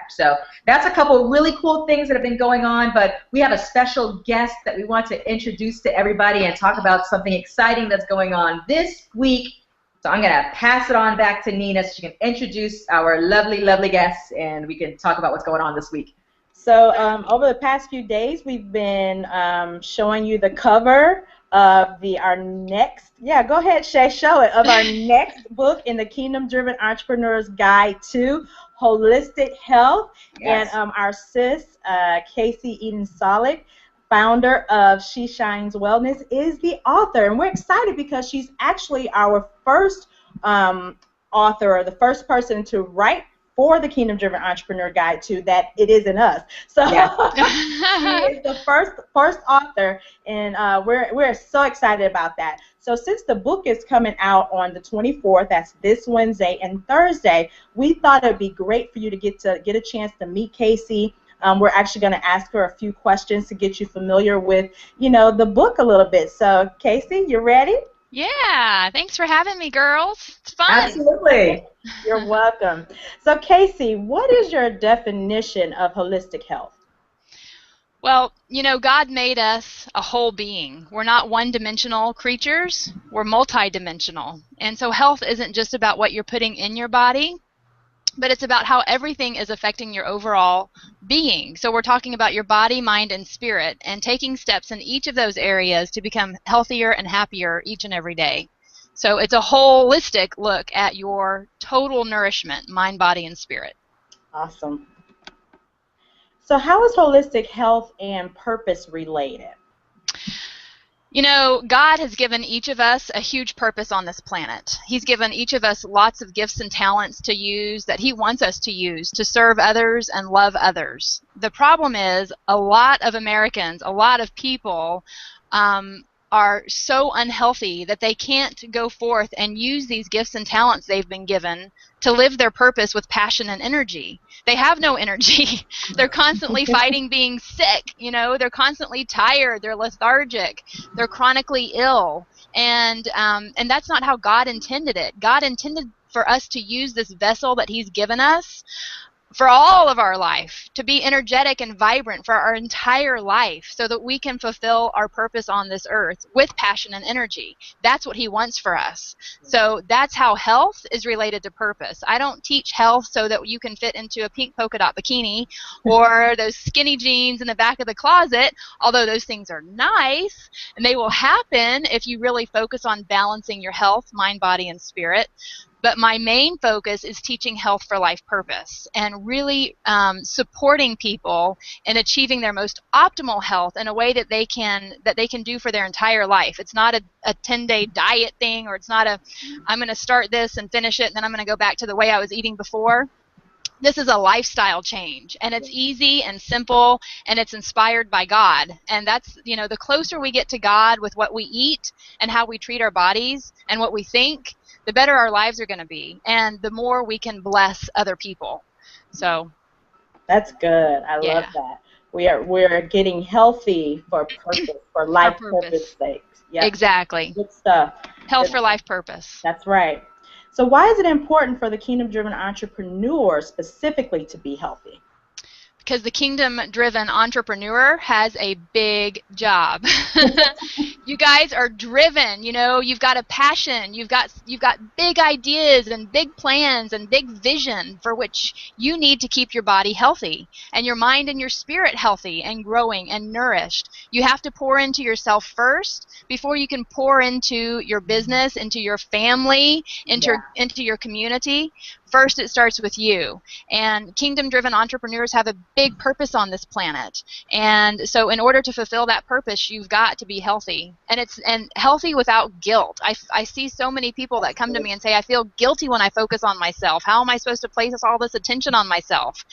impact. So that's a couple really cool things that have been going on, but we have a special guest that we want to introduce to everybody and talk about something exciting that's going on this week. So I'm going to pass it on back to Nina so she can introduce our lovely, lovely guests, and we can talk about what's going on this week. So over the past few days, we've been showing you the cover of our next, go ahead, Shay, show it, of our next book in the Kingdom Driven Entrepreneur's Guide to Holistic Health. Yes. And our sis, Casey Eden Sollock, founder of She Shines Wellness, is the author. And we're excited because she's actually our first author, or the first person to write for the Kingdom Driven Entrepreneur Guide to that it isn't us. So she is the first author, and we're so excited about that. So since the book is coming out on the 24th, that's this Wednesday and Thursday, we thought it would be great for you to get a chance to meet Casey. We're actually going to ask her a few questions to get you familiar with, the book a little bit. So Casey, you ready? Yeah, thanks for having me, girls. It's fun. Absolutely. You're welcome. So, Casey, what is your definition of holistic health? Well, God made us a whole being. We're not one-dimensional creatures. We're multi-dimensional. And so health isn't just about what you're putting in your body, but it's about how everything is affecting your overall being. So we're talking about your body, mind, and spirit, and taking steps in each of those areas to become healthier and happier each and every day. So it's a holistic look at your total nourishment, mind, body, and spirit. Awesome. So how is holistic health and purpose related? God has given each of us a huge purpose on this planet. He's given each of us lots of gifts and talents to use that he wants us to use to serve others and love others. The problem is a lot of Americans, a lot of people are so unhealthy that they can't go forth and use these gifts and talents they've been given to live their purpose with passion and energy. They have no energy. They're constantly fighting being sick. They're constantly tired. They're lethargic. They're chronically ill. And that's not how God intended it. God intended for us to use this vessel that he's given us for all of our life, to be energetic and vibrant for our entire life so that we can fulfill our purpose on this earth with passion and energy. That's what he wants for us. So that's how health is related to purpose. I don't teach health so that you can fit into a pink polka dot bikini or those skinny jeans in the back of the closet, although those things are nice, and they will happen if you really focus on balancing your health, mind, body, and spirit. But my main focus is teaching health for life purpose and really supporting people in achieving their most optimal health in a way that they can do for their entire life. It's not a 10-day diet thing, or it's not I'm going to start this and finish it and then I'm going to go back to the way I was eating before. This is a lifestyle change, and it's easy and simple, and it's inspired by God. And that's, the closer we get to God with what we eat and how we treat our bodies and what we think, the better our lives are going to be, and the more we can bless other people. So that's good. I love that. We're getting healthy for purpose, for life purpose sakes. Yep. Exactly. Good stuff. Health for life purpose. That's right. So why is it important for the Kingdom-Driven Entrepreneur specifically to be healthy? Because the kingdom-driven entrepreneur has a big job. You guys are driven, you've got a passion, you've got big ideas and big plans and big vision for which you need to keep your body healthy and your mind and your spirit healthy and growing and nourished. You have to pour into yourself first before you can pour into your business, into your family, into your community. First, it starts with you. And kingdom-driven entrepreneurs have a big purpose on this planet. And so in order to fulfill that purpose, you've got to be healthy. And healthy without guilt. I see so many people that come to me and say, I feel guilty when I focus on myself. How am I supposed to place all this attention on myself?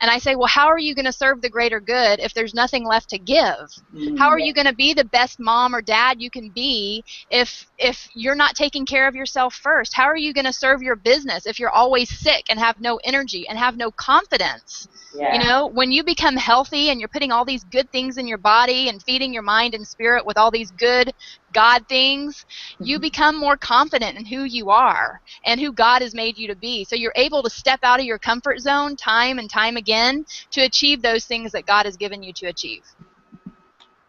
And I say, well, how are you going to serve the greater good if there's nothing left to give? How are you going to be the best mom or dad you can be if you're not taking care of yourself first? How are you going to serve your business if you're always always sick and have no energy and have no confidence. Yeah. You know, when you become healthy and you're putting all these good things in your body and feeding your mind and spirit with all these good God things, you become more confident in who you are and who God has made you to be. So you're able to step out of your comfort zone time and time again to achieve those things that God has given you to achieve.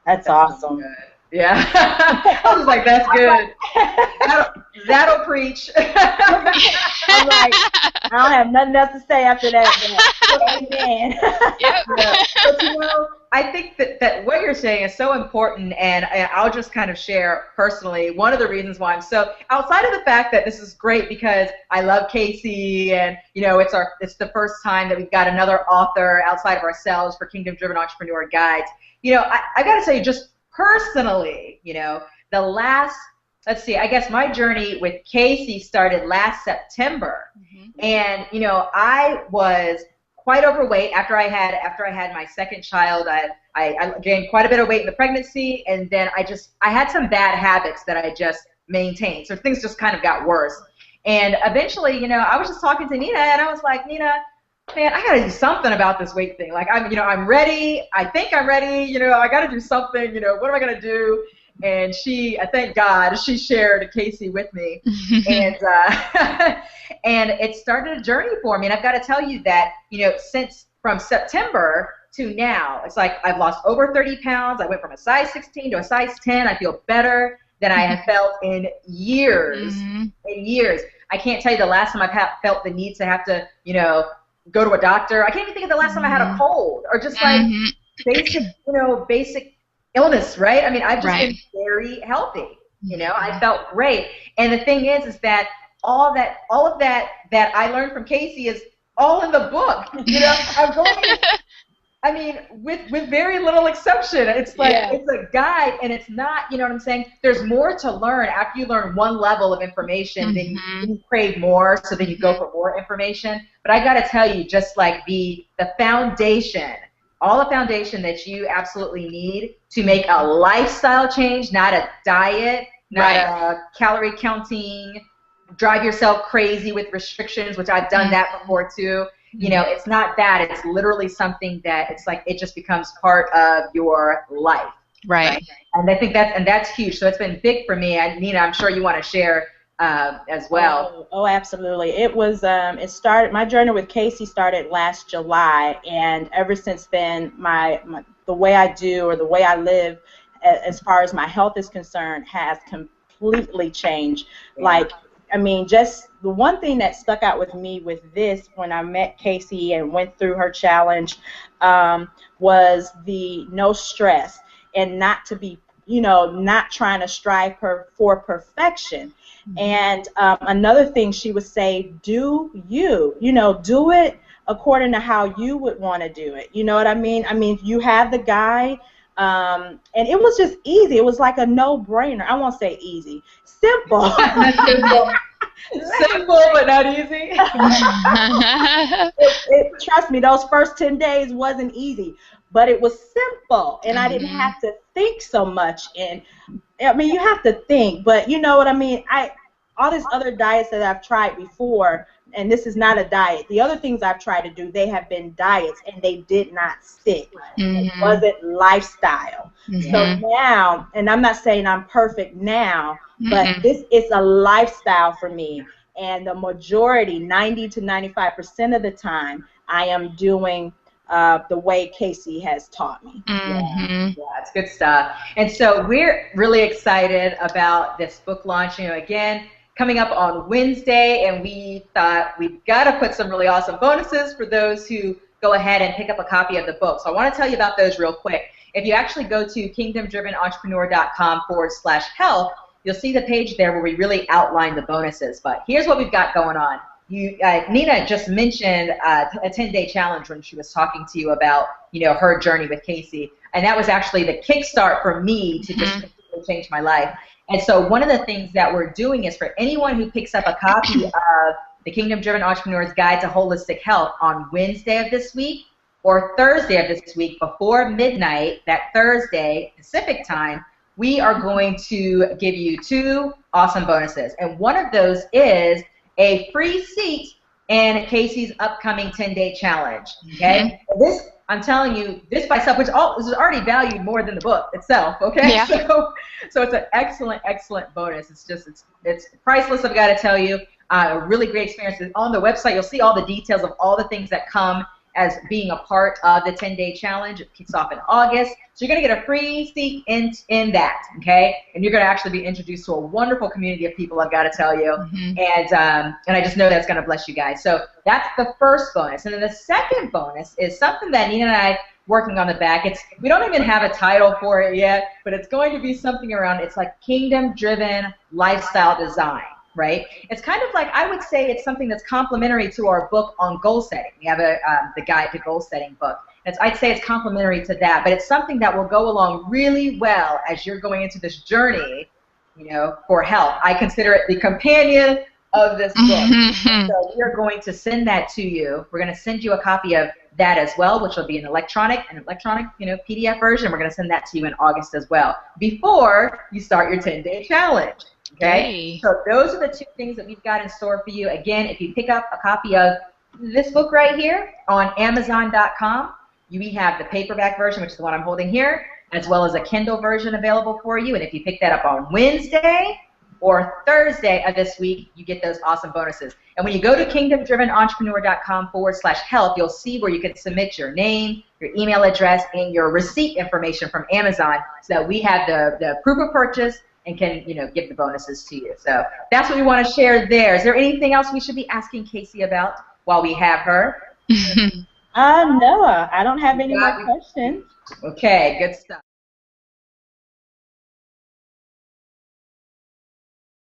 That's awesome. Good. Yeah. I was like, that's good. That'll preach. I'm like, I don't have nothing else to say after that. Amen. Yep. Yeah. But you know, I think that what you're saying is so important, and I'll just kind of share personally one of the reasons why I'm so, outside of the fact that this is great because I love Casey, and you know, it's the first time that we've got another author outside of ourselves for Kingdom Driven Entrepreneur Guides. You know, I got to say, just personally, you know, let's see, I guess my journey with Casey started last September. And, you know, I was quite overweight after I had my second child. I gained quite a bit of weight in the pregnancy, and then I had some bad habits that I just maintained. So things just kind of got worse. And eventually, you know, I was just talking to Nina, and I was like, Nina, man, I gotta do something about this weight thing. Like, I'm ready. I think I'm ready. You know, I gotta do something. You know, what am I gonna do? And I thank God, she shared Casey with me, and and it started a journey for me. And I've got to tell you that, you know, from September to now, it's like I've lost over 30 pounds. I went from a size 16 to a size 10. I feel better than I have felt in years. In years, I can't tell you the last time I've felt the need to have to, you know, go to a doctor. I can't even think of the last time I had a cold or just like basic illness, right? I mean, I've just been very healthy. You know, I felt great. And the thing is that all of that I learned from Casey is all in the book. You know, I'm going. I mean, with very little exception. It's like it's a guide, and it's not. You know what I'm saying? There's more to learn after you learn one level of information. Then you crave more, so then you go for more information. But I got to tell you, just like the foundation. All the foundation that you absolutely need to make a lifestyle change, not a diet, not a calorie counting, drive yourself crazy with restrictions, which I've done that before too. You know, it's not that. It's literally something that it's like it just becomes part of your life. Right. And I think that's huge. So it's been big for me. And Nina, I'm sure you want to share as well. Oh, absolutely. It was. It started. My journey with Casey started last July, and ever since then, the way I do or the way I live, as far as my health is concerned, has completely changed. Like, I mean, just the one thing that stuck out with me with this when I met Casey and went through her challenge was the no stress and not to be, you know, not trying to strive for perfection. And another thing she would say, do it according to how you would want to do it. You know what I mean? I mean, you have the guide, and it was just easy. It was like a no-brainer. I won't say easy. Simple. Simple, but not easy. Trust me, those first 10 days wasn't easy, but it was simple, and I didn't have to think so much. And I mean, you have to think, but you know what I mean? All these other diets that I've tried before, and this is not a diet. The other things I've tried to do, they have been diets, and they did not stick. It wasn't lifestyle. So now, and I'm not saying I'm perfect now, but this is a lifestyle for me. And the majority, 90 to 95% of the time, I am doing the way Casey has taught me. Yeah, it's good stuff. And so we're really excited about this book launch. You know, again, coming up on Wednesday, and we thought we've got to put some really awesome bonuses for those who go ahead and pick up a copy of the book. So I want to tell you about those real quick. If you actually go to kingdomdrivenentrepreneur.com/health, you'll see the page there where we really outline the bonuses. But here's what we've got going on. Nina just mentioned a 10-day challenge when she was talking to you about, you know, her journey with Casey, and that was actually the kickstart for me to just completely change my life. And so one of the things that we're doing is for anyone who picks up a copy of the Kingdom Driven Entrepreneur's Guide to Holistic Health on Wednesday of this week or Thursday of this week before midnight, that Thursday Pacific time, we are going to give you 2 awesome bonuses. And one of those is a free seat and Casey's upcoming 10-day challenge. Okay, this, I'm telling you, this by itself, which is already valued more than the book itself. Okay, Yeah. So it's an excellent bonus. It's priceless. I've got to tell you, a really great experience. On the website, you'll see all the details of all the things that come as being a part of the 10-day challenge. It kicks off in August. So you're going to get a free seat in that, okay? And you're going to actually be introduced to a wonderful community of people, I've got to tell you. And I just know that's going to bless you guys. So that's the first bonus. And then the second bonus is something that Nina and I working on the back. We don't even have a title for it yet, but it's going to be something around, it's like kingdom-driven lifestyle design. Right? It's kind of like, I would say it's something that's complementary to our book on goal setting. We have the Guide to Goal Setting book. I'd say it's complementary to that, but it's something that will go along really well as you're going into this journey, for health. I consider it the companion of this book. So we are going to send that to you. We're going to send you a copy of that as well, which will be an electronic PDF version. We're going to send that to you in August as well, before you start your 10-day challenge. Okay, so those are the two things that we've got in store for you. Again, if you pick up a copy of this book right here on Amazon.com, we have the paperback version, which is the one I'm holding here, as well as a Kindle version available for you. And if you pick that up on Wednesday or Thursday of this week, you get those awesome bonuses. And when you go to kingdomdrivenentrepreneur.com/help, you'll see where you can submit your name, your email address, and your receipt information from Amazon, so that we have the proof of purchase and can, give the bonuses to you. So that's what we want to share there. Is there anything else we should be asking Casey about while we have her? No, I don't have any more questions. Okay, good stuff.